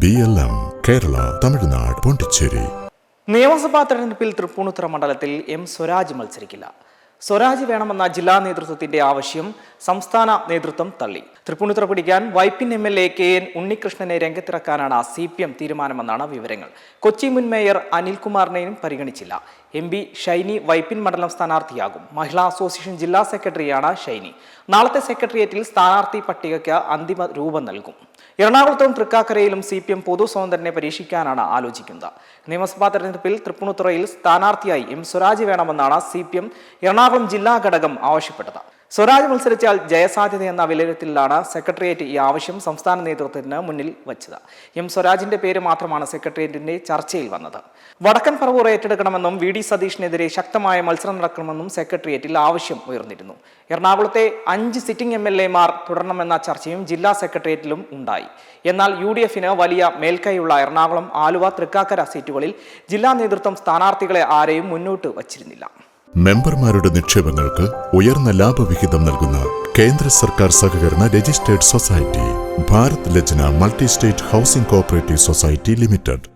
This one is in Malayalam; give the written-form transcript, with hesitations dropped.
BLM, കേരള, തമിഴ്നാട്, പോണ്ടിച്ചേരി. നിയമസഭാ തെരഞ്ഞെടുപ്പിൽ തൃപ്പൂണിത്തുറ മണ്ഡലത്തിൽ എം സ്വരാജ് മത്സരിക്കില്ല. സ്വരാജ് വേണമെന്ന ജില്ലാ നേതൃത്വത്തിന്റെ ആവശ്യം സംസ്ഥാന നേതൃത്വം തള്ളി. തൃപ്പൂണിത്തുറ പിടിക്കാൻ വൈപ്പിൻ MLA KN ഉണ്ണികൃഷ്ണനെ രംഗത്തിറക്കാനാണ് CPM തീരുമാനമെന്നാണ് വിവരങ്ങൾ. കൊച്ചി മുൻ മേയർ അനിൽകുമാറിനെയും പരിഗണിച്ചില്ല. MP ഷൈനി വൈപ്പിൻ മണ്ഡലം സ്ഥാനാർത്ഥിയാകും. മഹിളാ അസോസിയേഷൻ ജില്ലാ സെക്രട്ടറിയാണ് ഷൈനി. നാളത്തെ സെക്രട്ടേറിയറ്റിൽ സ്ഥാനാർത്ഥി പട്ടികയ്ക്ക് അന്തിമ രൂപം നൽകും. എറണാകുളത്തും തൃക്കാക്കരയിലും CPM പൊതു സ്വതന്ത്രനെ പരീക്ഷിക്കാനാണ് ആലോചിക്കുന്നത്. നിയമസഭാ തെരഞ്ഞെടുപ്പിൽ തൃപ്പൂണിത്തുറയിൽ സ്ഥാനാർത്ഥിയായി എം സ്വരാജ് വേണമെന്നാണ് CPM എറണാകുളം ജില്ലാ ഘടകം ആവശ്യപ്പെട്ടത്. സ്വരാജ് മത്സരിച്ചാൽ ജയസാധ്യതയെന്ന വിലയിരുത്തലിലാണ് സെക്രട്ടേറിയറ്റ് ഈ ആവശ്യം സംസ്ഥാന നേതൃത്വത്തിന് മുന്നിൽ വച്ചത്. എം സ്വരാജിന്റെ പേര് മാത്രമാണ് സെക്രട്ടേറിയറ്റിന്റെ ചർച്ചയിൽ വന്നത്. വടക്കൻ പറവൂർ ഏറ്റെടുക്കണമെന്നും VD സതീഷിനെതിരെ ശക്തമായ മത്സരം നടക്കണമെന്നും സെക്രട്ടേറിയറ്റിൽ ആവശ്യം ഉയർന്നിരുന്നു. എറണാകുളത്തെ 5 സിറ്റിംഗ് MLA മാർ തുടരണമെന്ന ചർച്ചയും ജില്ലാ സെക്രട്ടേറിയറ്റിലും ഉണ്ടായി. എന്നാൽ UDFന് വലിയ മേൽക്കൈയുള്ള എറണാകുളം, ആലുവ, തൃക്കാക്കര സീറ്റുകളിൽ ജില്ലാ നേതൃത്വം സ്ഥാനാർത്ഥികളെ ആരെയും മുന്നോട്ട് വച്ചിരുന്നില്ല. മെമ്പർമാരുടെ നിക്ഷേപങ്ങൾക്ക് ഉയർന്ന ലാഭവിഹിതം നൽകുന്ന കേന്ദ്ര സർക്കാർ സഹകരണ registered society Bharat Lajna multi state housing cooperative society limited.